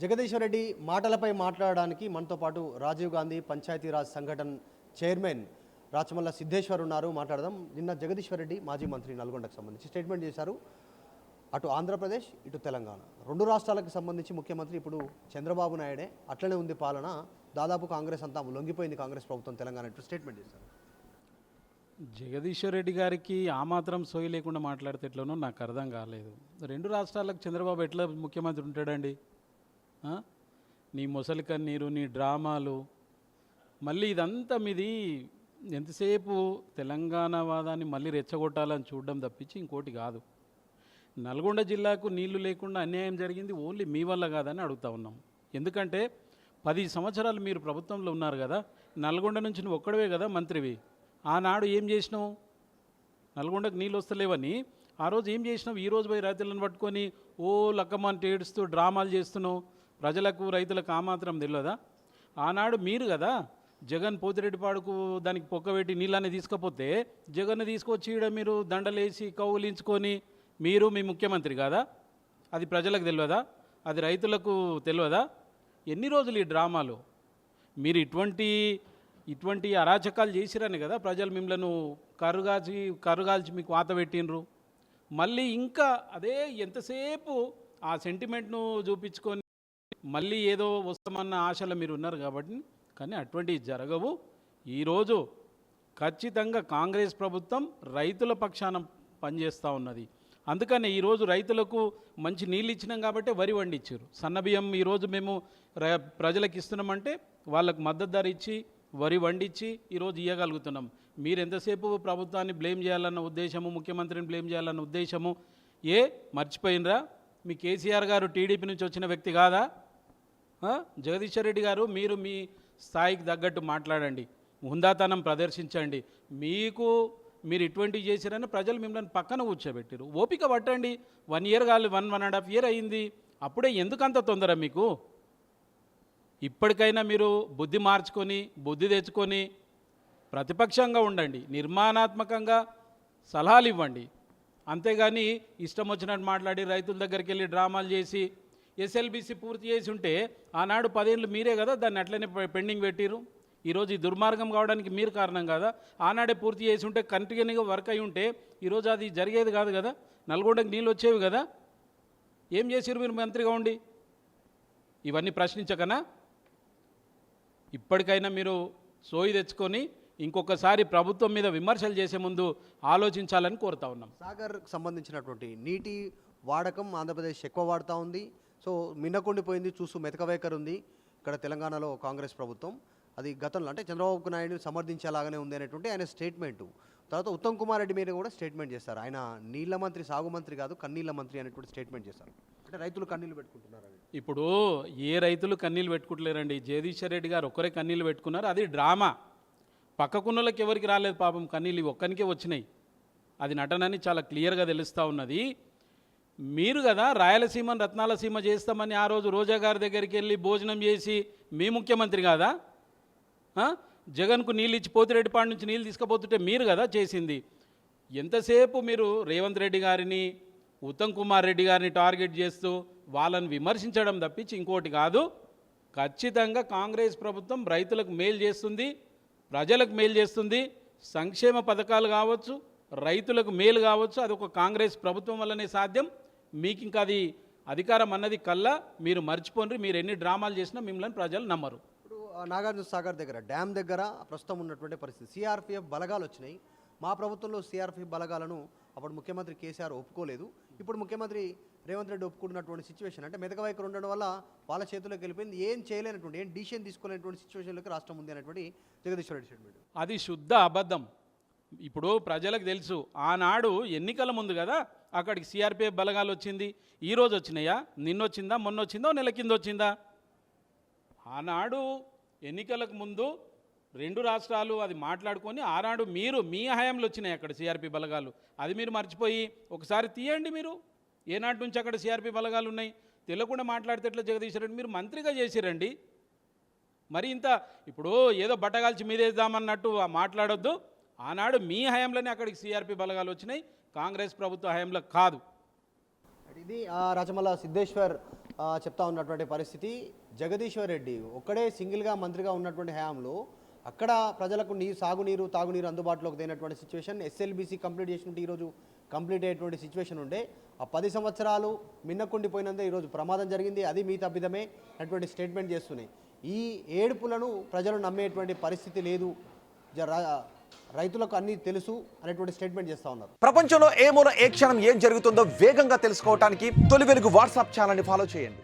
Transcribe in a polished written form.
జగదీశ్వర్ రెడ్డి మాటలపై మాట్లాడడానికి మనతో పాటు రాజీవ్ గాంధీ పంచాయతీరాజ్ సంఘటన చైర్మన్ రాచమల్ల సిద్ధేశ్వర్ ఉన్నారు. మాట్లాడదాం. నిన్న జగదీశ్వర్ రెడ్డి మాజీ మంత్రి నల్గొండకు సంబంధించి స్టేట్మెంట్ చేశారు. అటు ఆంధ్రప్రదేశ్ ఇటు తెలంగాణ రెండు రాష్ట్రాలకు సంబంధించి ముఖ్యమంత్రి ఇప్పుడు చంద్రబాబు నాయుడే, అట్లనే ఉంది పాలన, దాదాపు కాంగ్రెస్ అంతా లొంగిపోయింది కాంగ్రెస్ ప్రభుత్వం తెలంగాణ ఇటు స్టేట్మెంట్ చేశారు. జగదీశ్వర్ రెడ్డి గారికి ఆ మాత్రం సోయి లేకుండా మాట్లాడితే ఎట్లనో నాకు అర్థం కాలేదు. రెండు రాష్ట్రాలకు చంద్రబాబు ఎట్లా ముఖ్యమంత్రి ఉంటాడండి? నీ మొసలి కన్నీరు, నీ డ్రామాలు, మళ్ళీ ఇదంతా మీది ఎంతసేపు తెలంగాణ వాదాన్ని మళ్ళీ రెచ్చగొట్టాలని చూడడం తప్పించి ఇంకోటి కాదు. నల్గొండ జిల్లాకు నీళ్లు లేకుండా అన్యాయం జరిగింది ఓన్లీ మీ వల్ల కాదని అడుగుతా ఉన్నాం. ఎందుకంటే 10 సంవత్సరాలు మీరు ప్రభుత్వంలో ఉన్నారు కదా, నల్గొండ నుంచి నువ్వు ఒక్కడవే కదా మంత్రివి. ఆనాడు ఏం చేసినావు? నల్గొండకు నీళ్ళు వస్తలేవని ఆ రోజు ఏం చేసినావు? ఈరోజు పోయి రైతులను పట్టుకొని ఓ లక్కమంటే ఏడుస్తూ డ్రామాలు చేస్తున్నావు. ప్రజలకు రైతులకు ఆ మాత్రం తెలియదా? ఆనాడు మీరు కదా జగన్ పోతిరెడ్డిపాడుకు దానికి పొక్కబెట్టి నీళ్ళని తీసుకపోతే జగన్ని తీసుకొచ్చి ఈడ మీరు దండలేసి కౌలించుకొని మీరు మీ ముఖ్యమంత్రి కాదా? అది ప్రజలకు తెలియదా? అది రైతులకు తెలియదా? ఎన్ని రోజులు ఈ డ్రామాలు? మీరు ఇటువంటి అరాచకాలు చేసిరని కదా ప్రజలు మిమ్మల్ని కరుగాల్చి మీకు వాత పెట్టినరు. మళ్ళీ ఇంకా అదే ఎంతసేపు ఆ సెంటిమెంట్ను చూపించుకొని మళ్ళీ ఏదో వస్తామన్న ఆశలో మీరు ఉన్నారు కాబట్టి. కానీ అటువంటివి జరగవు. ఈరోజు ఖచ్చితంగా కాంగ్రెస్ ప్రభుత్వం రైతుల పక్షాన పనిచేస్తూ ఉన్నది. అందుకనే ఈరోజు రైతులకు మంచి నీళ్ళు ఇచ్చినాం కాబట్టి వరి వండించారు. సన్నబియ్యం ఈరోజు మేము ప్రజలకు ఇస్తున్నామంటే వాళ్ళకు మద్దతు ధర ఇచ్చి వరి వండించి ఈరోజు ఇవ్వగలుగుతున్నాం. మీరు ఎంతసేపు ప్రభుత్వాన్ని బ్లేమ్ చేయాలన్న ఉద్దేశము, ముఖ్యమంత్రిని బ్లేమ్ చేయాలన్న ఉద్దేశము మర్చిపోయినరా? మీ కేసీఆర్ గారు టీడీపీ నుంచి వచ్చిన వ్యక్తి కాదా? జగదీశ్వర్ రెడ్డి గారు, మీరు మీ స్థాయికి తగ్గట్టు మాట్లాడండి, హుందాతనం ప్రదర్శించండి. మీరు ఇటువంటివి చేశారని ప్రజలు మిమ్మల్ని పక్కన కూర్చోబెట్టారు. ఓపిక పట్టండి. 1 ఇయర్ కాదు, 1.5 ఇయర్ అయింది. అప్పుడే ఎందుకంత తొందర మీకు? ఇప్పటికైనా మీరు బుద్ధి మార్చుకొని బుద్ధి తెచ్చుకొని ప్రతిపక్షంగా ఉండండి, నిర్మాణాత్మకంగా సలహాలు ఇవ్వండి. అంతేగాని ఇష్టం వచ్చినట్టు మాట్లాడి రైతుల దగ్గరికి వెళ్ళి డ్రామాలు చేసి ఎస్ఎల్బీసీ పూర్తి చేసి ఉంటే ఆనాడు 10 ఏళ్ళు మీరే కదా దాన్ని అట్లనే పెండింగ్ పెట్టిరు. ఈరోజు ఈ దుర్మార్గం కావడానికి మీరు కారణం కదా. ఆనాడే పూర్తి చేసి ఉంటే కంటిన్యూగా వర్క్ అయి ఉంటే ఈరోజు అది జరిగేది కాదు కదా. నల్గొండకి నీళ్ళు వచ్చేవి కదా. ఏం చేసిరు మీరు మంత్రిగా ఉండి? ఇవన్నీ ప్రశ్నించకనా? ఇప్పటికైనా మీరు సోయి తెచ్చుకొని ఇంకొకసారి ప్రభుత్వం మీద విమర్శలు చేసే ముందు ఆలోచించాలని కోరుతా ఉన్నాం. సాగర్కి సంబంధించినటువంటి నీటి వాడకం ఆంధ్రప్రదేశ్ ఎక్కువ వాడుతూ ఉంది. సో మిన్నకుండిపోయింది, చూసు మెతకవేకర్ ఉంది ఇక్కడ తెలంగాణలో కాంగ్రెస్ ప్రభుత్వం. అది గతంలో అంటే చంద్రబాబు నాయుడు సమర్థించేలాగానే ఉంది అనేటువంటి ఆయన స్టేట్మెంటు. తర్వాత ఉత్తమ్ కుమార్ రెడ్డి మీద కూడా స్టేట్మెంట్ చేస్తారు. ఆయన నీళ్ళ మంత్రి, సాగు మంత్రి కాదు, కన్నీళ్ళ మంత్రి అనేటువంటి స్టేట్మెంట్ చేస్తారు. అంటే రైతులు కన్నీళ్ళు పెట్టుకుంటున్నారని. ఇప్పుడు ఏ రైతులు కన్నీళ్ళు పెట్టుకుంటలేరండి. జగదీశ్వర్ రెడ్డి గారు ఒక్కరే కన్నీళ్ళు పెట్టుకున్నారు. అది డ్రామా. పక్కకున్నోళ్ళకి ఎవరికి రాలేదు పాపం కన్నీళ్ళు, ఒక్కనికే వచ్చినాయి. అది నటనని చాలా క్లియర్గా తెలుస్తూ ఉన్నది. మీరు కదా రాయలసీమను రత్నాలసీమ చేస్తామని ఆ రోజు రోజా గారి దగ్గరికి వెళ్ళి భోజనం చేసి మీ ముఖ్యమంత్రి కాదా? జగన్కు నీళ్ళు ఇచ్చి పోతిరెడ్డిపాడు నుంచి నీళ్ళు తీసుకుపోతుంటే మీరు కదా చేసింది. ఎంతసేపు మీరు రేవంత్ రెడ్డి గారిని, ఉత్తమ్ కుమార్ రెడ్డి గారిని టార్గెట్ చేస్తూ వాళ్ళని విమర్శించడం తప్పించి ఇంకోటి కాదు. ఖచ్చితంగా కాంగ్రెస్ ప్రభుత్వం రైతులకు మేలు చేస్తుంది, ప్రజలకు మేలు చేస్తుంది. సంక్షేమ పథకాలు కావచ్చు, రైతులకు మేలు కావచ్చు, అది ఒక కాంగ్రెస్ ప్రభుత్వం వల్లనే సాధ్యం. మీకు ఇంకా అది అధికారం అన్నది కల్లా మీరు మర్చిపోండి. మీరు ఎన్ని డ్రామాలు చేసినా మిమ్మల్ని ప్రజలు నమ్మరు. ఇప్పుడు నాగార్జున సాగర్ దగ్గర డ్యామ్ దగ్గర ప్రస్తుతం ఉన్నటువంటి పరిస్థితి, సిఆర్పిఎఫ్ బలగాలు వచ్చినాయి. మా ప్రభుత్వంలో సిఆర్పిఎఫ్ బలగాలను అప్పుడు ముఖ్యమంత్రి కేసీఆర్ ఒప్పుకోలేదు. ఇప్పుడు ముఖ్యమంత్రి రేవంత్ రెడ్డి ఒప్పుకుంటున్నటువంటి సిచ్యువేషన్ అంటే మెతకవైఖరి ఉండడం వల్ల వాళ్ళ చేతుల్లోకి వెళ్ళిపోయింది. ఏం చేయలేనటువంటి, ఏం డిసిషన్ తీసుకోలేనటువంటి సిచ్యువేషన్లోకి రాష్ట్రం ఉంది అనేటువంటి జగదీశ్వర్ రెడ్డి స్టేట్మెంట్. అది శుద్ధ అబద్ధం. ఇప్పుడు ప్రజలకు తెలుసు, ఆనాడు ఎన్నికల ముందు కదా అక్కడికి సిఆర్పిఎఫ్ బలగాలు వచ్చింది. ఈరోజు వచ్చినాయా? నిన్నొచ్చిందా? మొన్న వచ్చిందా? నెల కింద వచ్చిందా? ఆనాడు ఎన్నికలకు ముందు రెండు రాష్ట్రాలు అది మాట్లాడుకొని ఆనాడు మీరు మీ హయాంలో వచ్చినాయి అక్కడ సిఆర్పి బలగాలు. అది మీరు మర్చిపోయి ఒకసారి తీయండి. మీరు ఏనాటి నుంచి అక్కడ సిఆర్పి బలగాలు ఉన్నాయి తెలియకుండా మాట్లాడితే ఎట్లా జగదీశ్వర్ రెడ్డి? మీరు మంత్రిగా చేసిరండి. మరి ఇంత ఇప్పుడు ఏదో బట్టగాల్చి మీదేద్దామన్నట్టు మాట్లాడొద్దు. ఆనాడు మీ హయాంలోనే అక్కడికి సిఆర్పి బలగాలు వచ్చినాయి, కాంగ్రెస్ ప్రభుత్వ హయాంలో కాదు. ఇది రాచమల్ల సిద్ధేశ్వర్ చెప్తా ఉన్నటువంటి పరిస్థితి. జగదీశ్వర్ రెడ్డి ఒక్కడే సింగిల్గా మంత్రిగా ఉన్నటువంటి హయాంలో అక్కడ ప్రజలకు సాగునీరు తాగునీరు అందుబాటులోకి తేనటువంటి సిచ్యువేషన్, ఎస్ఎల్బీసీ కంప్లీట్ చేసినట్టు ఈరోజు కంప్లీట్ అయ్యేటువంటి సిచ్యువేషన్ ఉండే. ఆ 10 సంవత్సరాలు మిన్నకుండిపోయినందే ఈరోజు ప్రమాదం జరిగింది, అది మీ తప్పిదమే అటువంటి స్టేట్మెంట్ చేస్తున్నాయి. ఈ ఏడుపులను ప్రజలు నమ్మేటువంటి పరిస్థితి లేదు, రైతులకు అన్నీ తెలుసు అనేటువంటి స్టేట్మెంట్ చేస్తూ ఉన్నారు. ప్రపంచంలో ఏ మూల ఏ క్షణం ఏం జరుగుతుందో వేగంగా తెలుసుకోవడానికి తొలి వెలుగు వాట్సాప్ ఛానల్ని ఫాలో చేయండి.